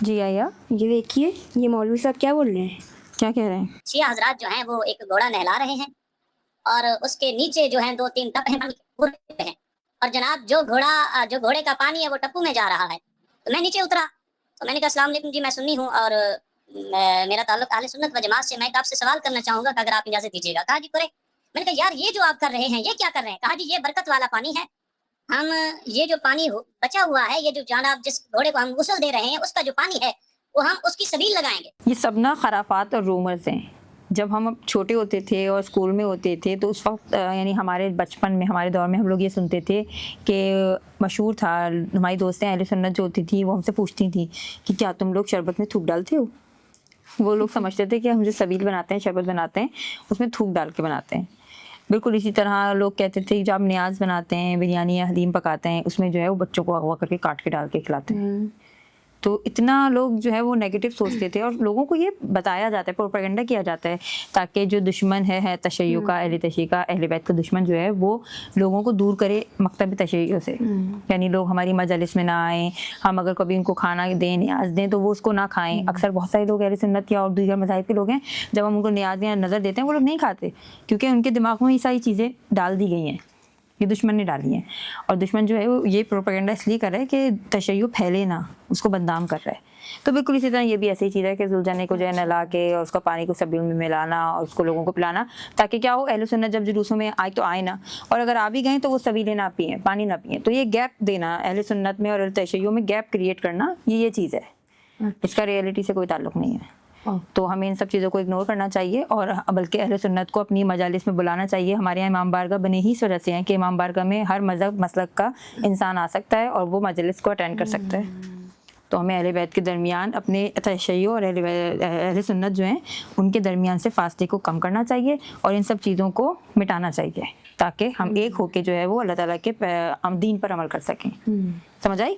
جی آیا یہ دیکھیے یہ مولوی صاحب کیا بول رہے ہیں. کیا کہہ رہے ہیں؟ شیعہ حضرات جو ہیں وہ ایک گھوڑا نہلا رہے ہیں اور اس کے نیچے جو ہیں 2-3 ٹپ ہیں پانی کے ہیں، اور جناب جو گھوڑے کا پانی ہے وہ ٹپو میں جا رہا ہے. تو میں نیچے اترا تو میں نے کہا السلام علیکم جی، میں سنی ہوں اور میرا تعلق اہل سنت و جماعت سے، میں آپ سے سوال کرنا چاہوں گا کہ اگر آپ اجازت دیجیے گا. کہا جی کرے. میں نے کہا یار یہ جو آپ کر رہے ہیں یہ کیا کر رہے ہیں؟ کہا جی یہ برکت والا پانی ہے، ہم یہ جو پانی بچا ہوا ہے، یہ جو جناب جس گھوڑے کو ہم غسل دے رہے ہیں اس کا جو پانی ہے وہ ہم اس کی سبیل لگائیں گے. یہ سب نا خرافات اور رومرز ہیں. جب ہم چھوٹے ہوتے تھے اور اسکول میں ہوتے تھے تو اس وقت یعنی ہمارے بچپن میں، ہمارے دور میں ہم لوگ یہ سنتے تھے کہ مشہور تھا، ہماری دوستیں اہل سنت جو ہوتی تھیں وہ ہم سے پوچھتی تھیں کہ کیا تم لوگ شربت میں تھوک ڈالتے ہو؟ وہ لوگ سمجھتے تھے کہ ہم جو سبیل بناتے ہیں، شربت بناتے ہیں، اس میں تھوک ڈال کے بناتے ہیں. بالکل اسی طرح لوگ کہتے تھے جب آپ نیاز بناتے ہیں، بریانی یا حلیم پکاتے ہیں، اس میں جو ہے وہ بچوں کو اغوا کر کے کاٹ کے ڈال کے کھلاتے ہیں. تو اتنا لوگ جو ہے وہ نیگیٹو سوچتے تھے، اور لوگوں کو یہ بتایا جاتا ہے، پروپیگنڈا کیا جاتا ہے تاکہ جو دشمن ہے تشیع کا، اہل تشیع کا، اہل بیت کا دشمن جو ہے وہ لوگوں کو دور کرے مکتب تشیع سے. یعنی لوگ ہماری مجالس میں نہ آئیں، ہم اگر کبھی ان کو کھانا دیں، نیاز دیں تو وہ اس کو نہ کھائیں. اکثر بہت سارے لوگ اہل سنت یا اور دیگر مذاہب کے لوگ ہیں، جب ہم ان کو نیاز یا نظر دیتے ہیں وہ لوگ نہیں کھاتے، کیونکہ ان کے دماغ میں یہ ساری چیزیں ڈال دی گئی ہیں، یہ دشمن نے ڈالی ہیں. اور دشمن جو ہے وہ یہ پروپیگنڈا اس لیے کر رہا ہے کہ تشیع پھیلے نہ، اس کو بدنام کر رہا ہے. تو بالکل اسی طرح یہ بھی ایسی چیز ہے کہ ذوالجنہ کو جو ہے نلا کے اور اس کا پانی کو سبیل میں ملانا اور اس کو لوگوں کو پلانا، تاکہ کیا ہو، اہل سنت جب جلوسوں میں آئے تو آئے نہ، اور اگر آ بھی گئے تو وہ سبیلیں نہ پئیں، پانی نہ پئیں. تو یہ گیپ دینا، اہل سنت میں اور اہل تشیع میں گیپ کریٹ کرنا، یہ چیز ہے، اس کا ریئلٹی سے کوئی تعلق نہیں ہے. تو ہمیں ان سب چیزوں کو اگنور کرنا چاہیے، اور بلکہ اہل سنت کو اپنی مجالس میں بلانا چاہیے. ہمارے یہاں امام بارگاہ بنے ہی اس وجہ سے ہیں کہ امام بارگاہ میں ہر مذہب مسلک کا انسان آ سکتا ہے اور وہ مجلس کو اٹینڈ کر سکتا ہے. تو ہمیں اہل بیت کے درمیان اپنے تشیع اور اہل سنت جو ہیں ان کے درمیان سے فاصلے کو کم کرنا چاہیے اور ان سب چیزوں کو مٹانا چاہیے، تاکہ ہم ایک ہو کے جو ہے وہ اللہ تعالیٰ کے دین پر عمل کر سکیں. سمجھ آئی؟